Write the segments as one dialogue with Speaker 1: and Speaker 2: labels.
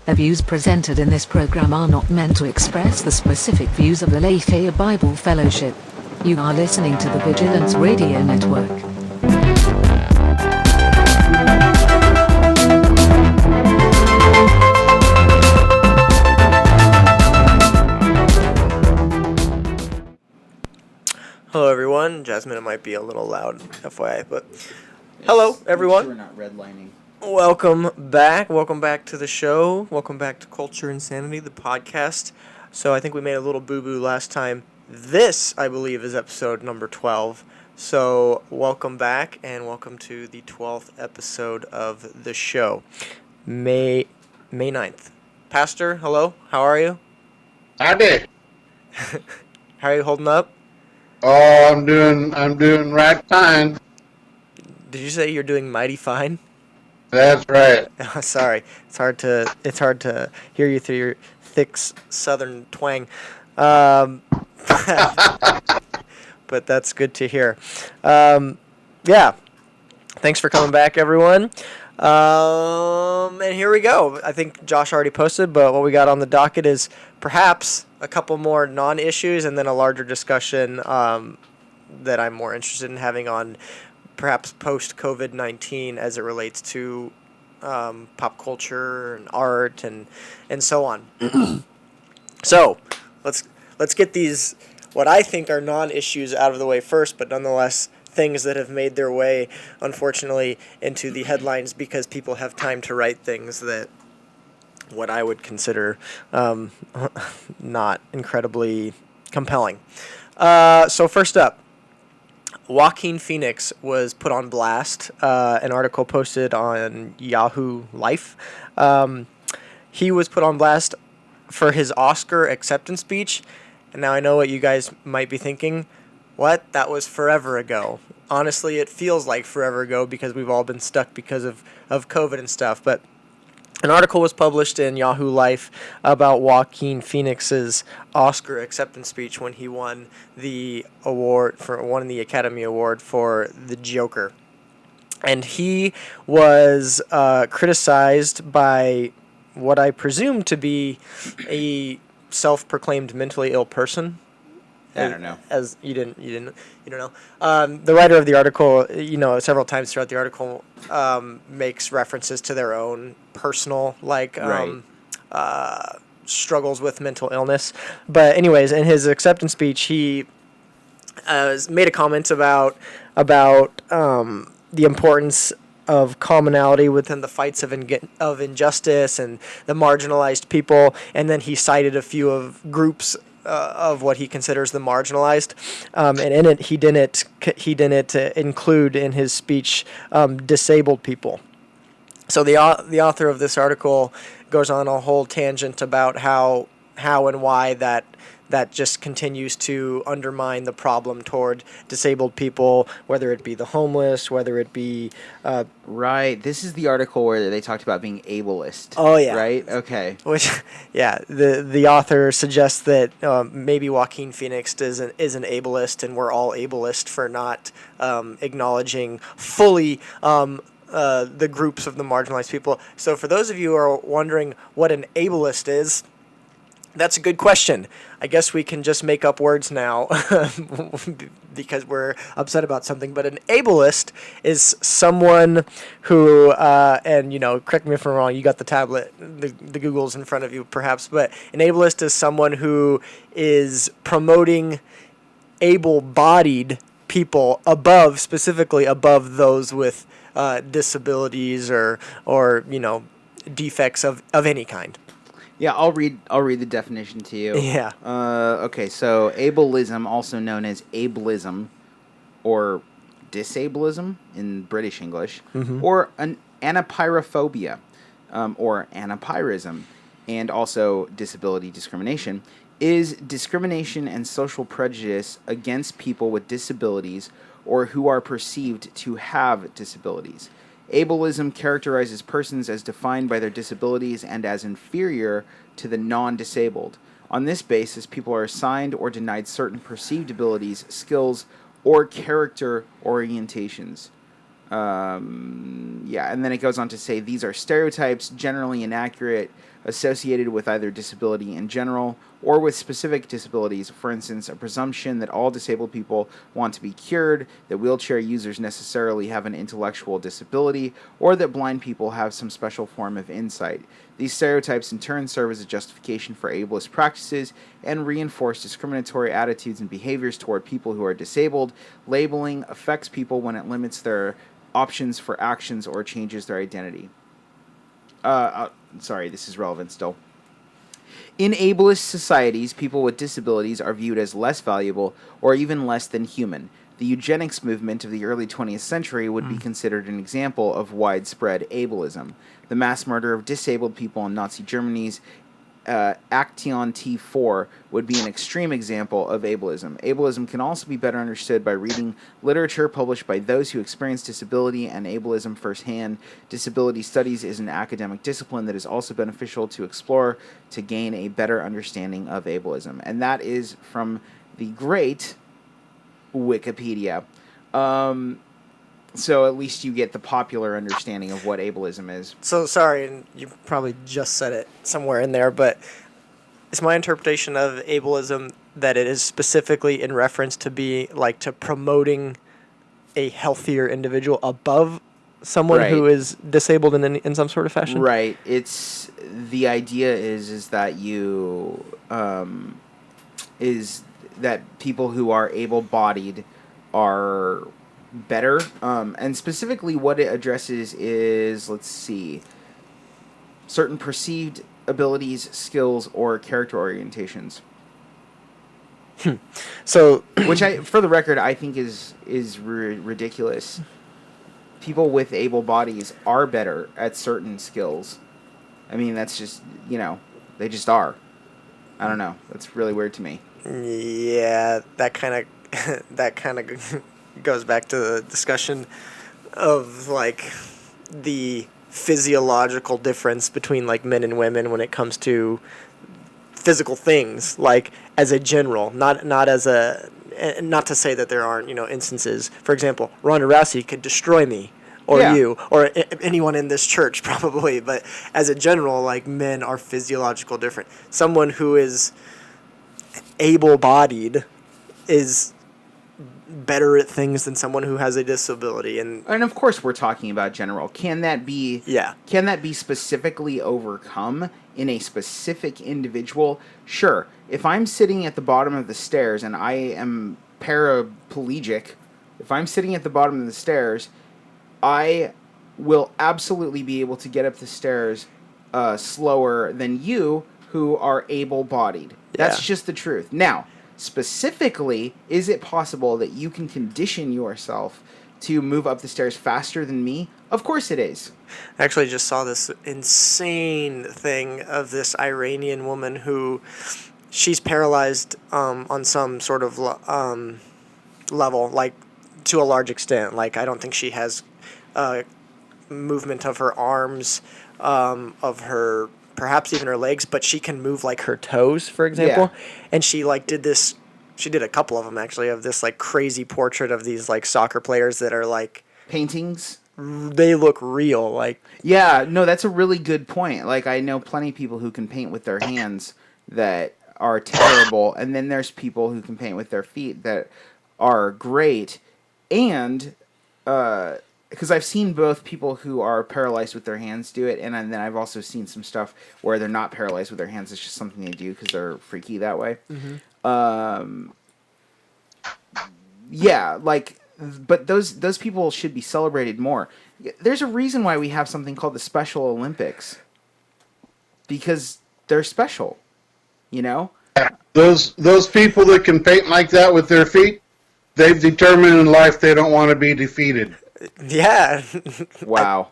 Speaker 1: The views presented in this program are not meant to express the specific views of the Lafayette Bible Fellowship. You are listening to the Vigilance Radio Network.
Speaker 2: Hello everyone. Jasmine, it might be a little loud, FYI, but hello everyone.
Speaker 3: We're not redlining.
Speaker 2: Welcome back. Welcome back to the show. Welcome back to Culture In Sanity, the podcast. So I think we made a little boo-boo last time. This, I believe, is episode number 12. So welcome back and welcome to the 12th episode of the show. May 9th. Pastor, hello. How are you?
Speaker 4: Howdy.
Speaker 2: How are you holding up?
Speaker 4: Oh, I'm doing right fine.
Speaker 2: Did you say you're doing mighty fine?
Speaker 4: That's right.
Speaker 2: Oh, sorry, it's hard to hear you through your thick southern twang, but that's good to hear. Yeah, thanks for coming back, everyone. And here we go. I think Josh already posted, but what we got on the docket is perhaps a couple more non-issues and then a larger discussion that I'm more interested in having on perhaps post-COVID-19 as it relates to pop culture and art and so on. So let's get these what I think are non-issues out of the way first, but nonetheless things that have made their way, unfortunately, into the headlines because people have time to write things that what I would consider not incredibly compelling. So first up, Joaquin Phoenix was put on blast. An article posted on Yahoo Life. He was put on blast for his Oscar acceptance speech. And now I know what you guys might be thinking. What? That was forever ago. Honestly, it feels like forever ago because we've all been stuck because of COVID and stuff. But an article was published in Yahoo Life about Joaquin Phoenix's Oscar acceptance speech when he won the Academy Award for The Joker. And he was criticized by what I presume to be a self-proclaimed mentally ill person.
Speaker 3: I don't know.
Speaker 2: As you don't know. The writer of the article, several times throughout the article, makes references to their own personal, struggles with mental illness. But anyways, in his acceptance speech, he made a comment about the importance of commonality within the fights of injustice and the marginalized people, and then he cited a few of groups of what he considers the marginalized, and in it he didn't include in his speech disabled people. So the author of this article goes on a whole tangent about how and why that just continues to undermine the problem toward disabled people, whether it be the homeless, whether it be
Speaker 3: Right. This is the article where they talked about being ableist.
Speaker 2: Oh yeah.
Speaker 3: Right. Okay.
Speaker 2: Which, yeah, the author suggests that maybe Joaquin Phoenix is an ableist, and we're all ableist for not acknowledging fully the groups of the marginalized people. So for those of you who are wondering what an ableist is, that's a good question. I guess we can just make up words now because we're upset about something. But an ableist is someone who, and correct me if I'm wrong, you got the tablet, the Google's in front of you perhaps, but an ableist is someone who is promoting able-bodied people specifically above those with disabilities or defects of any kind.
Speaker 3: Yeah, I'll read the definition to you.
Speaker 2: Yeah.
Speaker 3: Okay, so ableism, also known as ableism or disableism in British English, or an anapyrophobia or anapyrism, and also disability discrimination, is discrimination and social prejudice against people with disabilities or who are perceived to have disabilities. Ableism characterizes persons as defined by their disabilities and as inferior to the non-disabled. On this basis, people are assigned or denied certain perceived abilities, skills, or character orientations. Yeah, and then it goes on to say these are stereotypes generally inaccurate, associated with either disability in general or with specific disabilities. For instance, a presumption that all disabled people want to be cured, that wheelchair users necessarily have an intellectual disability, or that blind people have some special form of insight. These stereotypes in turn serve as a justification for ableist practices and reinforce discriminatory attitudes and behaviors toward people who are disabled. Labeling affects people when it limits their options for actions or changes their identity. Sorry, this is relevant still. In ableist societies, people with disabilities are viewed as less valuable or even less than human. The eugenics movement of the early 20th century would be considered an example of widespread ableism. The mass murder of disabled people in Nazi Germany's Action T4 would be an extreme example of ableism. Ableism can also be better understood by reading literature published by those who experience disability and ableism firsthand. Disability studies is an academic discipline that is also beneficial to explore to gain a better understanding of ableism. And that is from the great Wikipedia. So at least you get the popular understanding of what ableism is.
Speaker 2: So sorry, and you probably just said it somewhere in there, but it's my interpretation of ableism that it is specifically in reference to to promoting a healthier individual above someone who is disabled in some sort of fashion.
Speaker 3: Right. It's the idea is that you is that people who are able-bodied are better, and specifically what it addresses is, let's see, certain perceived abilities, skills, or character orientations.
Speaker 2: So,
Speaker 3: which for the record, I think is ridiculous. People with able bodies are better at certain skills. I mean, that's just, they just are. I don't know. That's really weird to me.
Speaker 2: Yeah, that kind of goes back to the discussion of the physiological difference between men and women when it comes to physical things, as a general, not to say that there aren't instances. For example, Ronda Rousey could destroy me or you or anyone in this church probably, but as a general, men are physiological different. Someone who is able-bodied is better at things than someone who has a disability, and
Speaker 3: of course we're talking about general. Can that be specifically overcome in a specific individual? Sure. If I'm sitting at the bottom of the stairs and I am paraplegic, if I'm sitting at the bottom of the stairs, I will absolutely be able to get up the stairs slower than you who are able-bodied. That's just the truth. Now, specifically, is it possible that you can condition yourself to move up the stairs faster than me? Of course it is.
Speaker 2: I actually just saw this insane thing of this Iranian woman who she's paralyzed on some sort of level, to a large extent. I don't think she has movement of her arms, of her perhaps even her legs, but she can move her toes, for example. Yeah. And she did this. She did a couple of them actually of this crazy portrait of these soccer players that are
Speaker 3: paintings.
Speaker 2: They look real.
Speaker 3: Yeah, no, that's a really good point. I know plenty of people who can paint with their hands that are terrible, and then there's people who can paint with their feet that are great. And because I've seen both people who are paralyzed with their hands do it, and then I've also seen some stuff where they're not paralyzed with their hands. It's just something they do because they're freaky that way. Mm-hmm. But those people should be celebrated more. There's a reason why we have something called the Special Olympics, because they're special,
Speaker 4: Those people that can paint like that with their feet, they've determined in life they don't want to be defeated.
Speaker 2: Yeah.
Speaker 3: Wow.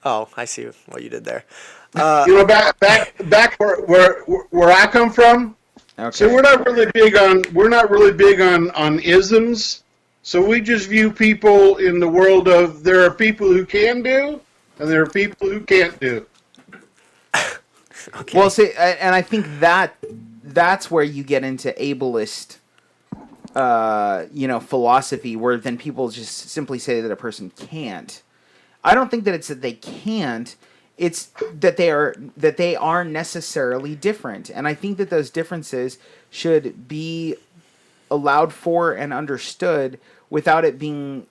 Speaker 2: Oh, I see what you did there.
Speaker 4: Back where I come from. Okay. So we're not really big on isms. So we just view people in the world of there are people who can do and there are people who can't do.
Speaker 3: Okay. Well, see, and I think that's where you get into ableist philosophy where then people just simply say that a person can't. I don't think that it's that they can't. It's that they are necessarily different, and I think that those differences should be allowed for and understood without it being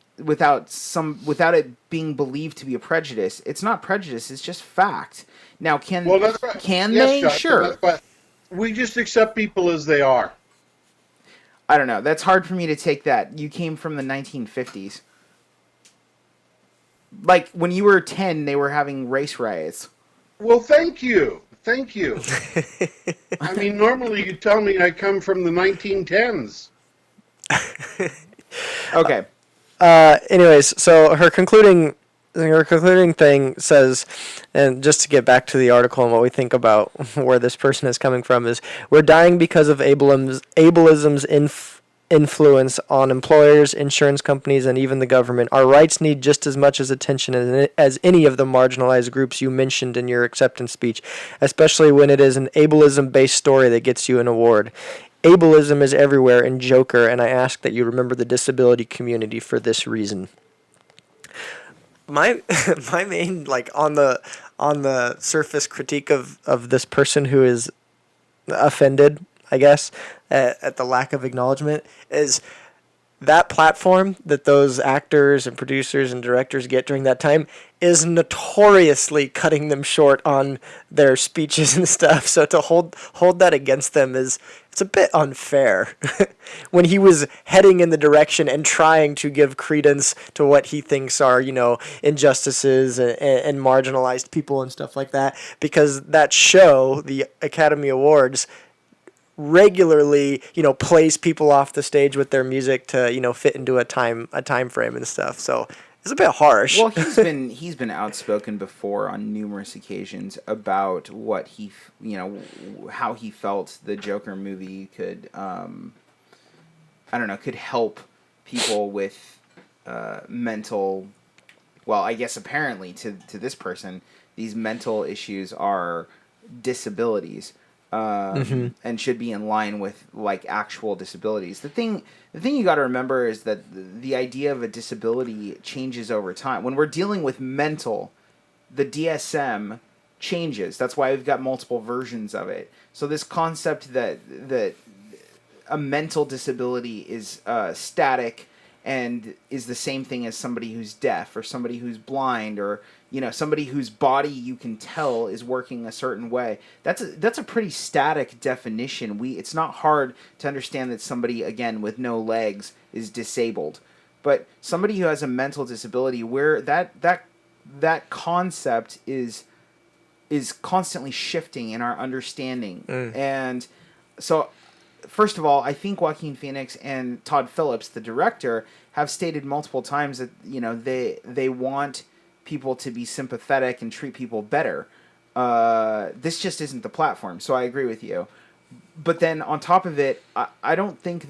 Speaker 3: believed to be a prejudice. It's not prejudice; it's just fact. Now, can they?
Speaker 4: Josh,
Speaker 3: Sure.
Speaker 4: We just accept people as they are.
Speaker 3: I don't know. That's hard for me to take that. You came from the 1950s. Like, when you were 10, they were having race riots.
Speaker 4: Well, thank you. Thank you. I mean, normally you tell me I come from the 1910s.
Speaker 3: Okay.
Speaker 2: Anyways, so her concluding thing says, and just to get back to the article and what we think about where this person is coming from, is we're dying because of ableism's influence on employers, insurance companies, and even the government. Our rights need just as much as attention as any of the marginalized groups you mentioned in your acceptance speech, especially when it is an ableism-based story that gets you an award. Ableism is everywhere in Joker, and I ask that you remember the disability community for this reason. My main, like, on the surface critique of this person who is offended, I guess, at the lack of acknowledgement, is that platform that those actors and producers and directors get during that time is notoriously cutting them short on their speeches and stuff. So to hold that against them it's a bit unfair. When he was heading in the direction and trying to give credence to what he thinks are, injustices and marginalized people and stuff like that, because that show, the Academy Awards, regularly, plays people off the stage with their music to, fit into a time frame and stuff. So it's a bit harsh.
Speaker 3: Well, he's been outspoken before on numerous occasions about what how he felt the Joker movie could, could help people with mental. Well, I guess apparently to this person, these mental issues are disabilities. And should be in line with like actual disabilities. The thing you got to remember is that the idea of a disability changes over time. When we're dealing with mental, the DSM changes. That's why we've got multiple versions of it. So this concept that a mental disability is static and is the same thing as somebody who's deaf or somebody who's blind or somebody whose body you can tell is working a certain way. That's a pretty static definition. It's not hard to understand that somebody, again, with no legs is disabled. But somebody who has a mental disability, where that concept is constantly shifting in our understanding. And so, first of all, I think Joaquin Phoenix and Todd Phillips, the director, have stated multiple times that they want people to be sympathetic and treat people better. This just isn't the platform, so I agree with you. But then on top of it, I don't think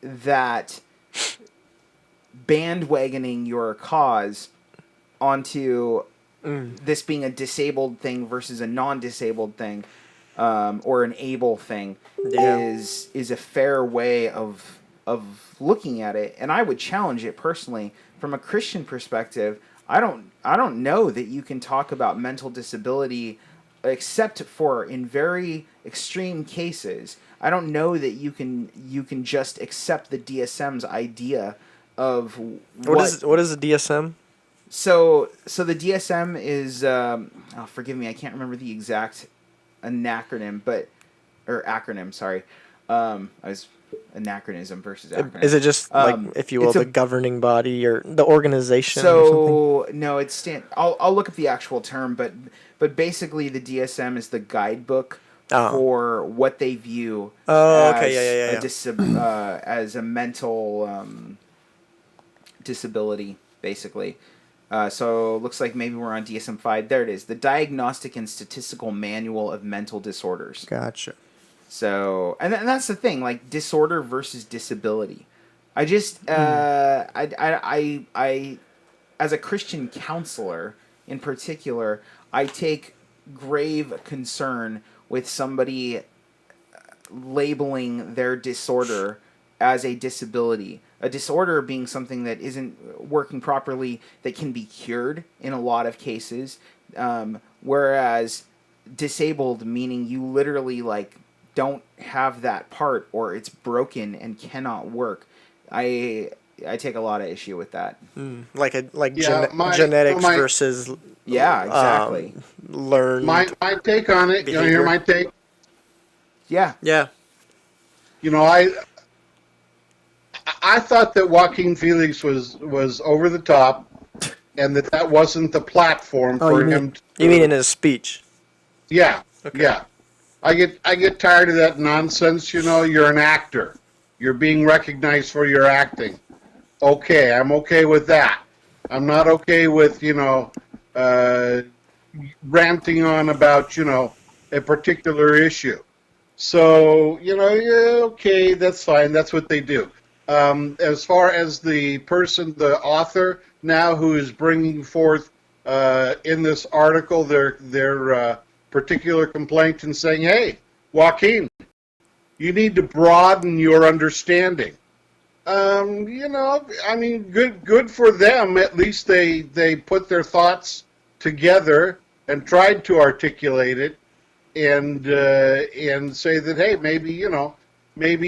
Speaker 3: that bandwagoning your cause onto this being a disabled thing versus a non-disabled thing, or an able thing, is a fair way of looking at it. And I would challenge it personally from a Christian perspective. I don't know that you can talk about mental disability except for in very extreme cases. I don't know that you can just accept the DSM's idea of what is
Speaker 2: the DSM?
Speaker 3: So the DSM is forgive me, I can't remember the exact acronym, sorry. I was anachronism versus acronym.
Speaker 2: Is it just like, if you will, the governing body or the organization or something?
Speaker 3: No, I'll look up the actual term, but basically the DSM is the guidebook for what they view as a mental disability, basically. So it looks like maybe we're on DSM-5. There it is. The Diagnostic and Statistical Manual of Mental Disorders.
Speaker 2: Gotcha.
Speaker 3: So, and that's the thing, like disorder versus disability. I just, I, as a Christian counselor in particular, I take grave concern with somebody labeling their disorder as a disability. A disorder being something that isn't working properly, that can be cured in a lot of cases, whereas disabled meaning you literally like don't have that part or it's broken and cannot work. I take a lot of issue with that.
Speaker 2: Genetics versus
Speaker 3: exactly.
Speaker 2: Learned.
Speaker 4: My take on it.
Speaker 2: Behavior.
Speaker 4: You want to hear my take?
Speaker 3: Yeah.
Speaker 4: You know, I thought that Joaquin Phoenix was over the top, and that wasn't the platform for him.
Speaker 2: You mean in his speech?
Speaker 4: Yeah.
Speaker 2: Okay.
Speaker 4: Yeah. I get tired of that nonsense. You know, you're an actor. You're being recognized for your acting. Okay, I'm okay with that. I'm not okay with, ranting on about, a particular issue. So, okay, that's fine. That's what they do. As far as the author now who is bringing forth in this article their particular complaint and saying, hey, Joaquin, you need to broaden your understanding. Good for them. At least they put their thoughts together and tried to articulate it and say that, hey, maybe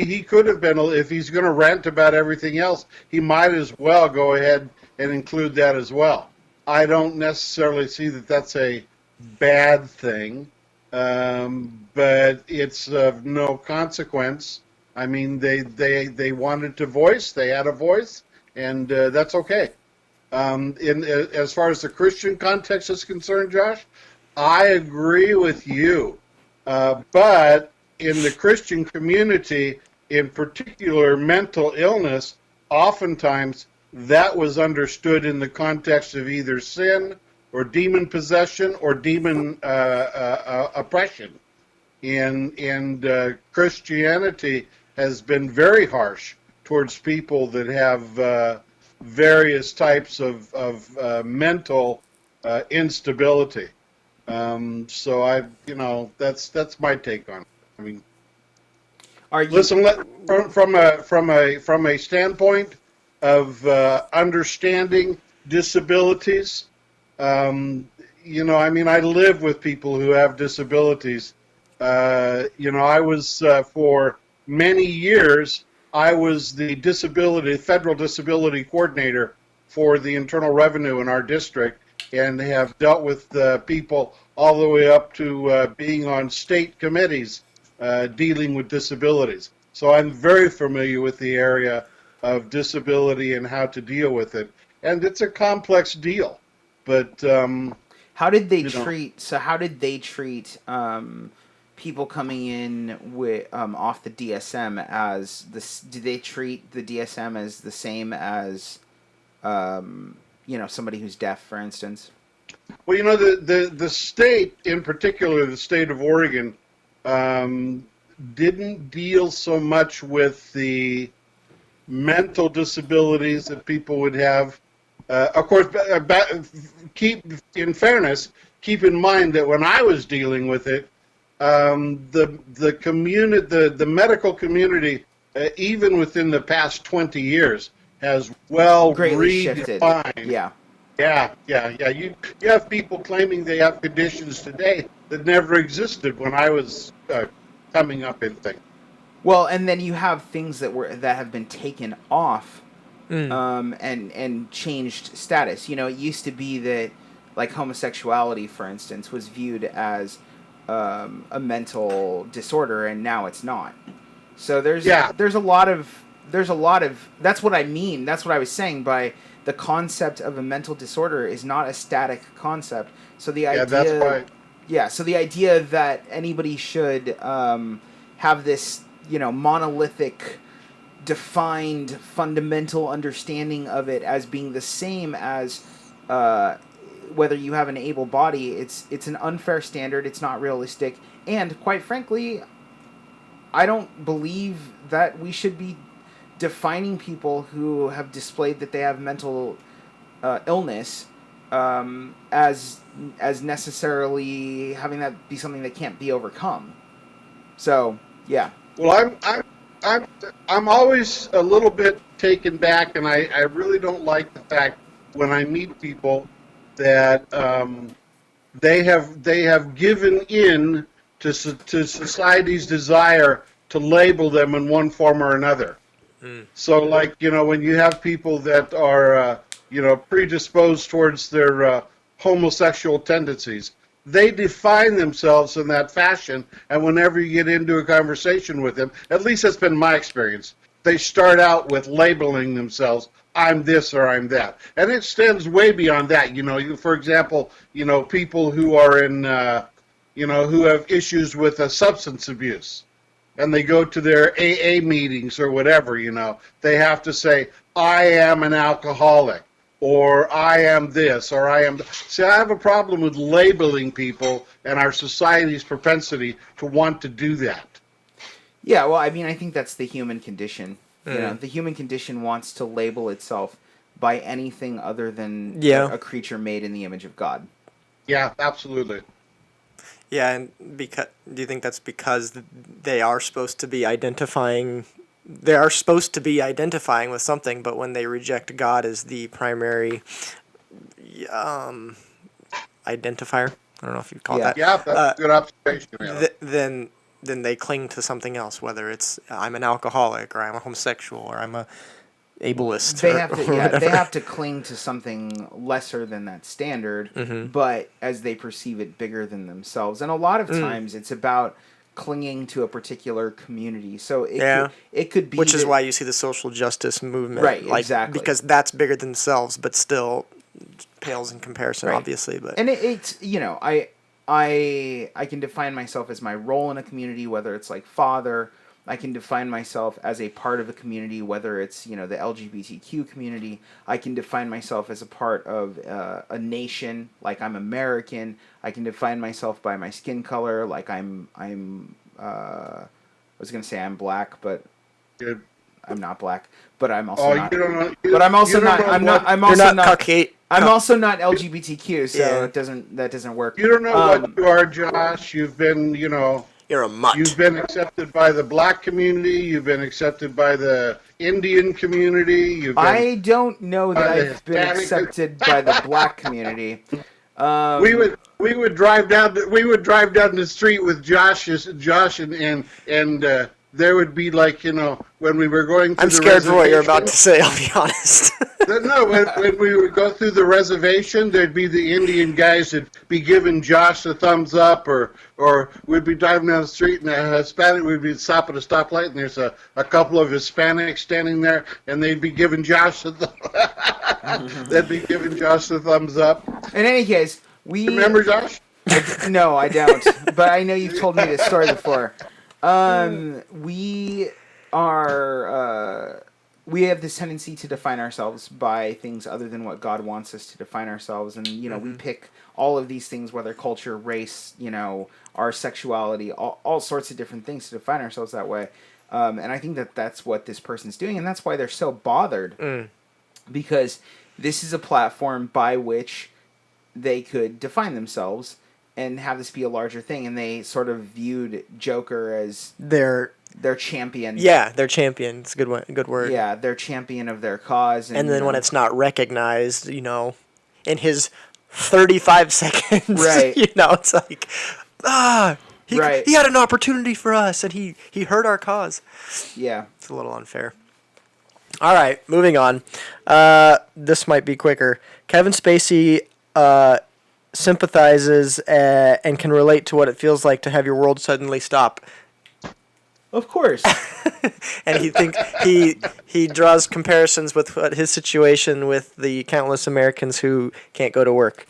Speaker 4: he could have been, if he's going to rant about everything else, he might as well go ahead and include that as well. I don't necessarily see that that's a bad thing, but it's of no consequence. I mean, they wanted to voice, they had a voice, and that's okay. As far as the Christian context is concerned, Josh, I agree with you. But in the Christian community, in particular mental illness, oftentimes that was understood in the context of either sin or demon possession or demon oppression. And Christianity has been very harsh towards people that have various types of mental instability. So that's my take on it. I mean, listen, from a standpoint of understanding disabilities, I live with people who have disabilities. I was for many years, I was the federal disability coordinator for the Internal Revenue in our district, and have dealt with people all the way up to being on state committees dealing with disabilities. So I'm very familiar with the area of disability and how to deal with it. And it's a complex deal. But
Speaker 3: how did they treat people coming in with off the DSM as this? Do they treat the DSM as the same as somebody who's deaf, for instance?
Speaker 4: Well, the state, in particular, the state of Oregon, didn't deal so much with the mental disabilities that people would have. Of course, keep in mind that when I was dealing with it, the community, the medical community, even within the past 20 years, has
Speaker 3: greatly shifted.
Speaker 4: Yeah. You have people claiming they have conditions today that never existed when I was coming up in things.
Speaker 3: Well, and then you have things that have been taken off, and changed status. It used to be that, like, homosexuality, for instance, was viewed as a mental disorder, and now it's not. So there's a lot of that's what I mean. That's what I was saying by the concept of a mental disorder is not a static concept. So the idea,
Speaker 4: that's right.
Speaker 3: Yeah, so the idea that anybody should have this, monolithic, defined, fundamental understanding of it as being the same as whether you have an able body, it's an unfair standard. It's not realistic, and quite frankly, I don't believe that we should be defining people who have displayed that they have mental illness as necessarily having that be something that can't be overcome. So, yeah.
Speaker 4: Well, I'm always a little bit taken back, and I really don't like the fact when I meet people that they have given in to society's desire to label them in one form or another. So, like, when you have people that are predisposed towards their homosexual tendencies, they define themselves in that fashion, and whenever you get into a conversation with them, at least that's been my experience, they start out with labeling themselves, I'm this or I'm that. And it extends way beyond that. For example, people who are in, who have issues with substance abuse, and they go to their AA meetings or whatever, they have to say, I am an alcoholic, or I am this, or I am... See, I have a problem with labeling people and our society's propensity to want to do that.
Speaker 3: Yeah, well, I mean, I think that's the human condition. The human condition wants to label itself by anything other than a creature made in the image of God.
Speaker 4: Yeah, absolutely.
Speaker 2: Yeah, and do you think that's because they are supposed to be identifying... They are supposed to be identifying with something, but when they reject God as the primary identifier, I don't know if you'd call that.
Speaker 4: Yeah, that's a good observation.
Speaker 2: Then they cling to something else, whether it's I'm an alcoholic, or I'm a homosexual, or I'm a ableist.
Speaker 3: They have to cling to something lesser than that standard, but as they perceive it bigger than themselves. And a lot of times it's about clinging to a particular community. So it could be...
Speaker 2: Which is why you see the social justice movement.
Speaker 3: Right, exactly.
Speaker 2: Because that's bigger than themselves, but still pales in comparison, obviously. But
Speaker 3: and it's, I can define myself as my role in a community, whether it's like father. I can define myself as a part of a community, whether it's, the LGBTQ community. I can define myself as a part of a nation, like I'm American. I can define myself by my skin color, like I was going to say I'm black, but I'm not black. But I'm also not. I'm also not LGBTQ, so that doesn't work.
Speaker 4: You don't know what you are, Josh. You've been,
Speaker 2: you're a mutt.
Speaker 4: You've been accepted by the black community. You've been accepted by the Indian community.
Speaker 3: I don't know that I've been accepted by the black community.
Speaker 4: We would drive down the street with Josh and there would be like, when we were going through
Speaker 2: I'm scared for what you're about to say, I'll be honest.
Speaker 4: No, when we would go through the reservation, there'd be the Indian guys that'd be giving Josh a thumbs up, or we'd be driving down the street and a Hispanic would be stopping at a stoplight, and there's a couple of Hispanics standing there, and they'd be giving Josh a thumbs up.
Speaker 3: In any case,
Speaker 4: remember Josh?
Speaker 3: No, I don't. But I know you've told me this story before. We have this tendency to define ourselves by things other than what God wants us to define ourselves. And, we pick all of these things, whether culture, race, our sexuality, all sorts of different things to define ourselves that way. And I think that's what this person's doing. And that's why they're so bothered. Because this is a platform by which they could define themselves and have this be a larger thing. And they sort of viewed Joker as their champion.
Speaker 2: Yeah, their champion. It's a good word.
Speaker 3: Yeah, their champion of their cause.
Speaker 2: And then when it's not recognized, in his 35 seconds,
Speaker 3: right.
Speaker 2: It's like, he had an opportunity for us, and he hurt our cause.
Speaker 3: Yeah.
Speaker 2: It's a little unfair. All right, moving on. This might be quicker. Kevin Spacey sympathizes and can relate to what it feels like to have your world suddenly stop.
Speaker 3: Of course.
Speaker 2: And he draws comparisons with his situation with the countless Americans who can't go to work.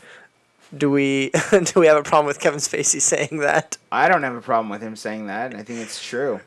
Speaker 2: Do we have a problem with Kevin Spacey saying that?
Speaker 3: I don't have a problem with him saying that. I think it's true.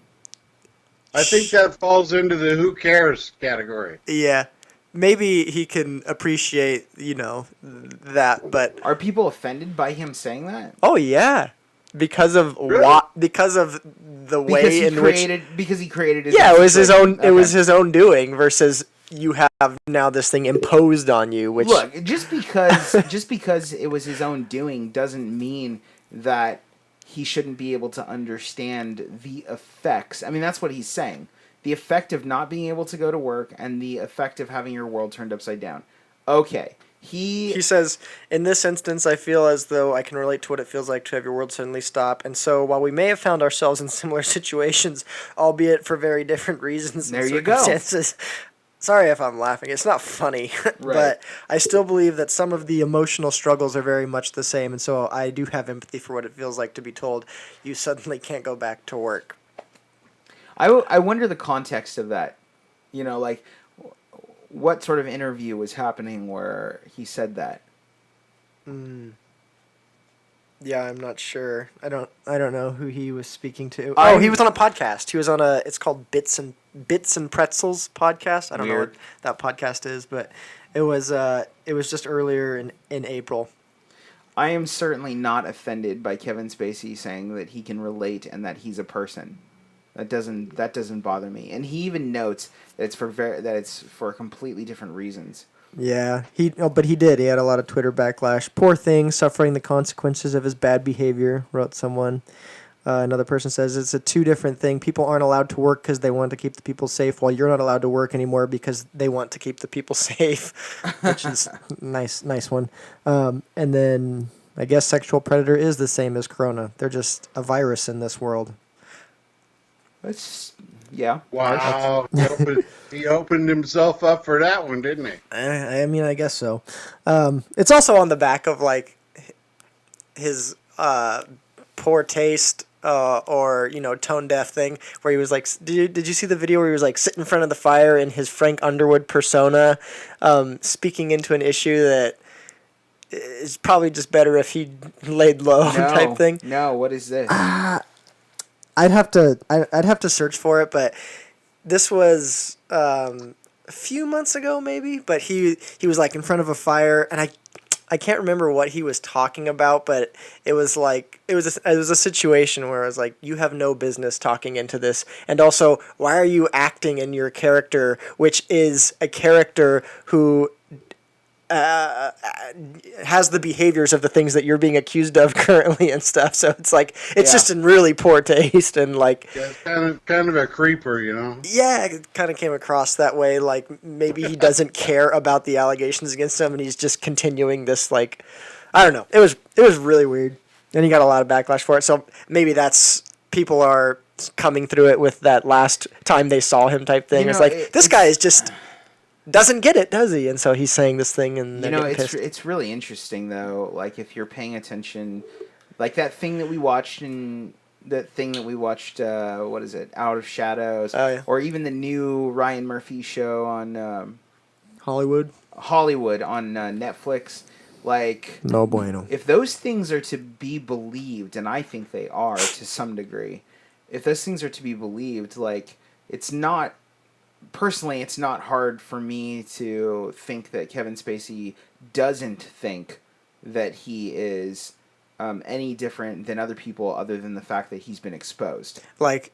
Speaker 4: I think that falls into the who cares category.
Speaker 2: Yeah. Maybe he can appreciate, that, but...
Speaker 3: Are people offended by him saying that?
Speaker 2: Oh, yeah. Because of the way in which
Speaker 3: he created his
Speaker 2: it was his own it was his own doing versus you have now this thing imposed on you, which
Speaker 3: look, just because it was his own doing doesn't mean that he shouldn't be able to understand the effects. I mean, that's what he's saying. the effect of not being able to go to work, and the effect of having your world turned upside down. Okay. He
Speaker 2: says, in this instance, I feel as though I can relate to what it feels like to have your world suddenly stop. And so while we may have found ourselves in similar situations, albeit for very different reasons and circumstances, sorry if I'm laughing. It's not funny. Right. But I still believe that some of the emotional struggles are very much the same. And so I do have empathy for what it feels like to be told you suddenly can't go back to work.
Speaker 3: I wonder the context of that. Like, what sort of interview was happening where he said that?
Speaker 2: Yeah, I'm not sure. I don't know who he was speaking to. Oh, he was on a podcast. He was on it's called Bits and Pretzels podcast. I don't know what that podcast is, but it was just earlier in April.
Speaker 3: I am certainly not offended by Kevin Spacey saying that he can relate and that he's a person. That doesn't bother me. And he even notes that it's for completely different reasons.
Speaker 2: Yeah, but he did. He had a lot of Twitter backlash. Poor thing, suffering the consequences of his bad behavior, wrote someone. Another person says it's a two different thing. People aren't allowed to work because they want to keep the people safe, while you're not allowed to work anymore because they want to keep the people safe, which is nice one. And then I guess sexual predator is the same as corona. They're just a virus in this world.
Speaker 3: Yeah.
Speaker 4: Wow. He opened himself up for that one, didn't he?
Speaker 2: I mean, I guess so. It's also on the back of, like, his poor taste or, tone deaf thing where he was like, did you see the video where he was, like, sitting in front of the fire in his Frank Underwood persona, speaking into an issue that is probably just better if he laid low type thing?
Speaker 3: No, what is this?
Speaker 2: I'd have to search for it, but this was a few months ago maybe. But he was like in front of a fire, and I can't remember what he was talking about, but it was like it was a situation where I was like, you have no business talking into this, and also why are you acting in your character, which is a character who has the behaviors of the things that you're being accused of currently and stuff. So it's like it's just in really poor taste and like
Speaker 4: kind of a creeper,
Speaker 2: Yeah, it kind of came across that way. Like maybe he doesn't care about the allegations against him, and he's just continuing this. Like I don't know. It was really weird, and he got a lot of backlash for it. So maybe that's people are coming through it with that last time they saw him type thing. It's like this guy is just. Doesn't get it, does he? And so he's saying this thing, and
Speaker 3: it's really interesting though. Like if you're paying attention, like that thing that we watched what is it, Out of Shadows, or even the new Ryan Murphy show on
Speaker 2: Hollywood
Speaker 3: on Netflix. Like
Speaker 2: no bueno.
Speaker 3: If those things are to be believed, and I think they are to some degree, if those things are to be believed, like it's not. Personally, it's not hard for me to think that Kevin Spacey doesn't think that he is any different than other people, other than the fact that he's been exposed.
Speaker 2: Like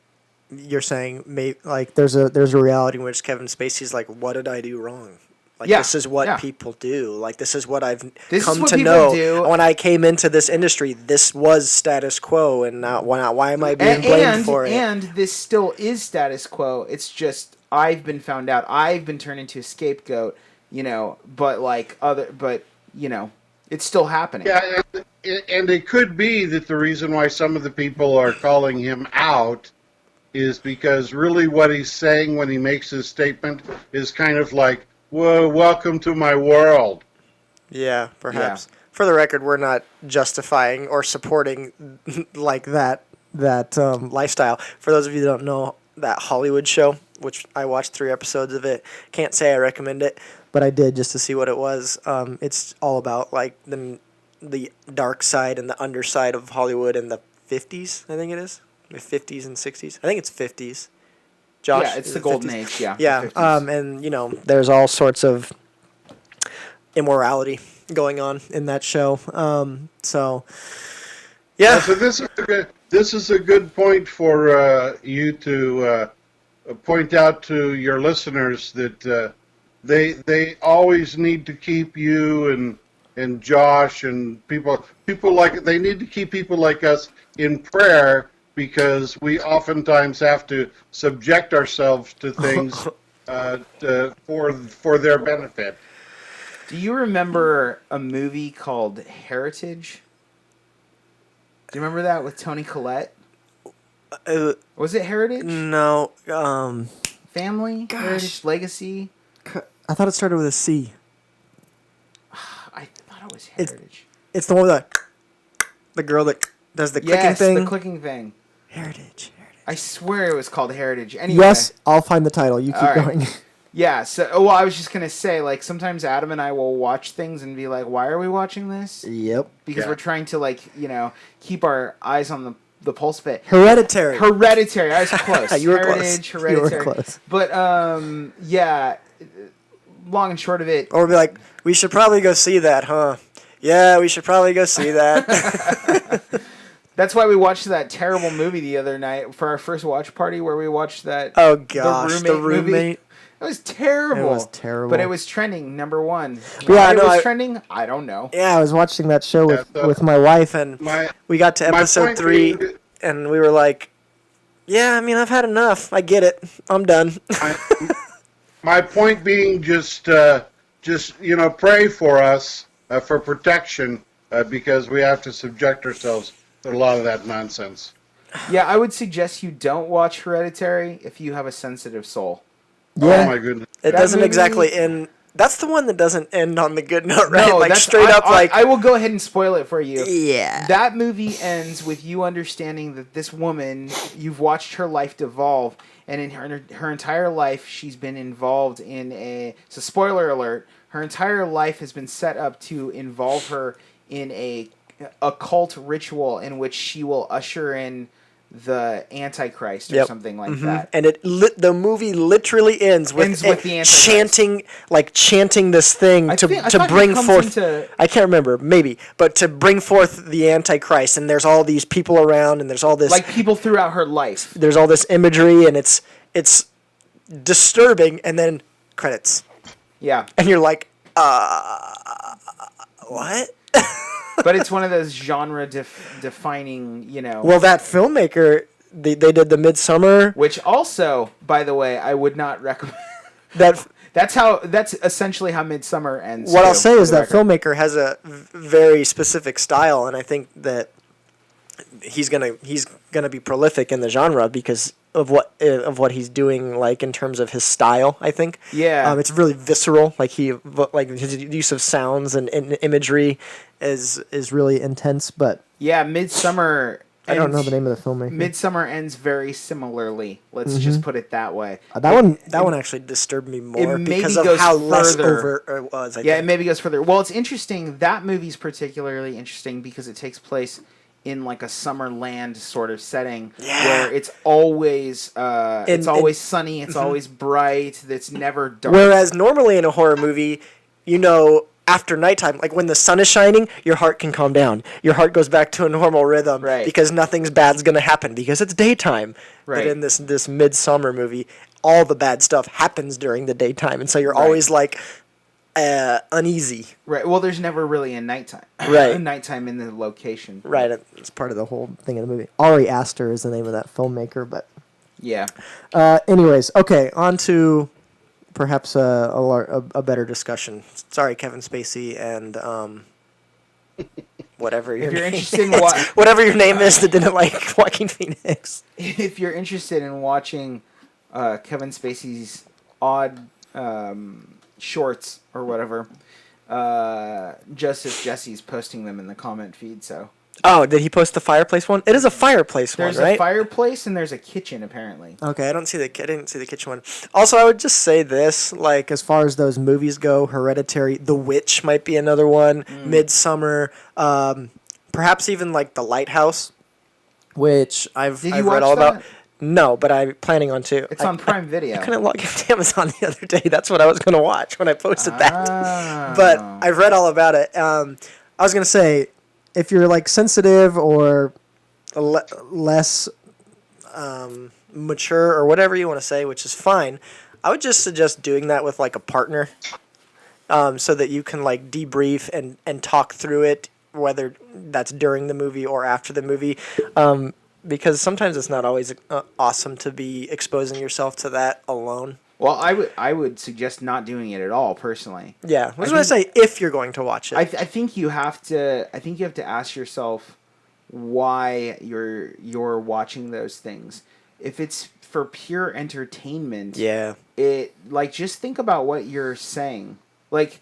Speaker 2: you're saying, like there's a reality in which Kevin Spacey's like, what did I do wrong? Like this is what people do. Like this is what I've come to know. Do. When I came into this industry, this was status quo, and now why am I being blamed for it?
Speaker 3: And this still is status quo. It's just. I've been found out. I've been turned into a scapegoat, but it's still happening.
Speaker 4: Yeah, and it could be that the reason why some of the people are calling him out is because really what he's saying when he makes his statement is kind of like, "Whoa, welcome to my world."
Speaker 2: Yeah, perhaps. Yeah. For the record, we're not justifying or supporting like that lifestyle. For those of you that don't know, that Hollywood show, which I watched 3 episodes of it. Can't say I recommend it, but I did just to see what it was. It's all about like the dark side and the underside of Hollywood in the 50s, I think it is. The 50s and 60s. I think it's 50s. Josh?
Speaker 3: Yeah, it's the golden age, yeah.
Speaker 2: Yeah, and there's all sorts of immorality going on in that show. So yeah.
Speaker 4: So this is a good point for you to point out to your listeners that they always need to keep you and Josh and people like they need to keep people like us in prayer, because we oftentimes have to subject ourselves to things for their benefit.
Speaker 3: Do you remember a movie called Heritage? Do you remember that with Toni Collette? Was it Heritage?
Speaker 2: No.
Speaker 3: Family?
Speaker 2: Gosh.
Speaker 3: Heritage? Legacy?
Speaker 2: I thought it started with a C.
Speaker 3: I thought it was Heritage.
Speaker 2: It's the one with the girl that does the clicking thing.
Speaker 3: Yes, the clicking thing.
Speaker 2: Heritage.
Speaker 3: I swear it was called Heritage. Anyway.
Speaker 2: Yes, I'll find the title. You keep going.
Speaker 3: Yeah, so I was just going to say, like, sometimes Adam and I will watch things and be like, why are we watching this?
Speaker 2: Yep.
Speaker 3: Because we're trying to, like, keep our eyes on the pulse of it.
Speaker 2: Hereditary.
Speaker 3: I was close.
Speaker 2: You were
Speaker 3: Heritage,
Speaker 2: close.
Speaker 3: Hereditary.
Speaker 2: You were close.
Speaker 3: But, yeah, long and short of it.
Speaker 2: Or be like, we should probably go see that, huh? Yeah, we should probably go see that.
Speaker 3: That's why we watched that terrible movie the other night for our first watch party where we watched that.
Speaker 2: Oh, gosh,
Speaker 3: The Roommate.
Speaker 2: Movie.
Speaker 3: It was terrible.
Speaker 2: It was terrible.
Speaker 3: But it was trending, number one.
Speaker 2: Yeah,
Speaker 3: Why it was trending? I don't know.
Speaker 2: Yeah, I was watching that show with my wife, and we got to episode 3, and we were like, yeah, I mean, I've had enough. I get it. I'm done.
Speaker 4: My point being just pray for us for protection because we have to subject ourselves to a lot of that nonsense.
Speaker 3: Yeah, I would suggest you don't watch Hereditary if you have a sensitive soul.
Speaker 2: Yeah.
Speaker 4: Oh my goodness.
Speaker 2: It doesn't exactly end. That's the one that doesn't end on the good note, right?
Speaker 3: No,
Speaker 2: like straight up, like
Speaker 3: I will go ahead and spoil it for you.
Speaker 2: Yeah.
Speaker 3: That movie ends with you understanding that this woman, you've watched her life devolve, and in her entire life, she's been involved in it's a spoiler alert. Her entire life has been set up to involve her in a occult ritual in which she will usher in the Antichrist or something like that.
Speaker 2: And the movie literally ends with
Speaker 3: the Antichrist.
Speaker 2: chanting this thing to bring forth. I can't remember, maybe, but to bring forth the Antichrist. And there's all these people around, and there's all this
Speaker 3: people throughout her life.
Speaker 2: There's all this imagery, and it's disturbing. And then credits.
Speaker 3: Yeah,
Speaker 2: and you're like, what?
Speaker 3: But it's one of those genre defining,
Speaker 2: Well, that filmmaker, they did the Midsummer,
Speaker 3: which also, by the way, I would not recommend. That's essentially how Midsummer ends.
Speaker 2: What I'll say is that filmmaker has a very specific style, and I think that he's gonna be prolific in the genre because of what he's doing, like in terms of his style. I think.
Speaker 3: Yeah.
Speaker 2: It's really visceral. Like his use of sounds and imagery is really intense. But
Speaker 3: yeah, Midsummer.
Speaker 2: I don't know the name of the filmmaker.
Speaker 3: Midsummer ends very similarly. Let's just put it that way.
Speaker 2: That one actually disturbed me more because of how less overt it was. I think.
Speaker 3: It maybe goes further. Well, it's interesting. That movie's particularly interesting because it takes place in like a summer land sort of setting where it's always always sunny, it's always bright, it's never dark.
Speaker 2: Whereas normally in a horror movie, after nighttime, like when the sun is shining, your heart can calm down. Your heart goes back to a normal rhythm because nothing's bad's going to happen because it's daytime. Right. But in this Midsummer movie, all the bad stuff happens during the daytime, and so you're always like uneasy.
Speaker 3: Right. Well, there's never really a nighttime.
Speaker 2: Right.
Speaker 3: A nighttime in the location.
Speaker 2: Right. It's part of the whole thing in the movie. Ari Aster is the name of that filmmaker, but
Speaker 3: yeah.
Speaker 2: Anyways, okay, on to perhaps a better discussion. Sorry, Kevin Spacey and whatever your name is. Whatever your name is that didn't like Joaquin Phoenix.
Speaker 3: If you're interested in watching Kevin Spacey's odd shorts or whatever, Joseph Jesse's posting them in the comment feed. So.
Speaker 2: Oh, did he post the fireplace one? It is a fireplace one, right?
Speaker 3: There's a fireplace and there's a kitchen, apparently.
Speaker 2: Okay, I didn't see the kitchen one. Also, I would just say this, like, as far as those movies go, Hereditary, The Witch might be another one, Midsummer, perhaps even, like, The Lighthouse, which I've read all about. No, but I'm planning on to.
Speaker 3: It's on Prime Video.
Speaker 2: I couldn't log into Amazon the other day. That's what I was going to watch when I posted that. But I've read all about it. I was going to say, if you're like sensitive or less mature or whatever you want to say, which is fine, I would just suggest doing that with like a partner, so that you can like debrief and talk through it, whether that's during the movie or after the movie. because sometimes it's not always awesome to be exposing yourself to that alone.
Speaker 3: Well, I would suggest not doing it at all, personally.
Speaker 2: Yeah, that's what I say. If you're going to watch it,
Speaker 3: I think you have to. I think you have to ask yourself why you're watching those things. If it's for pure entertainment, just think about what you're saying. Like,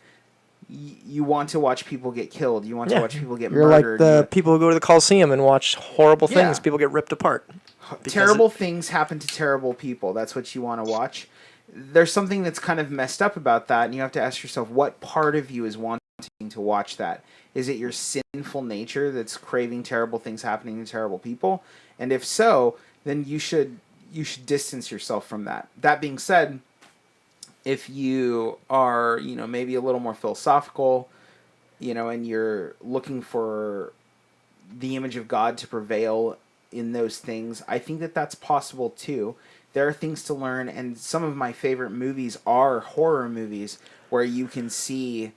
Speaker 3: you want to watch people get killed. You want to watch people get murdered.
Speaker 2: You're like the people who go to the Coliseum and watch horrible things. People get ripped apart.
Speaker 3: Terrible things happen to terrible people. That's what you want to watch. There's something that's kind of messed up about that, and you have to ask yourself, what part of you is wanting to watch that? Is it your sinful nature that's craving terrible things happening to terrible people? And if so, then you should distance yourself from that. That being said, if you are, maybe a little more philosophical, and you're looking for the image of God to prevail in those things, I think that that's possible too. There are things to learn, and some of my favorite movies are horror movies where you can see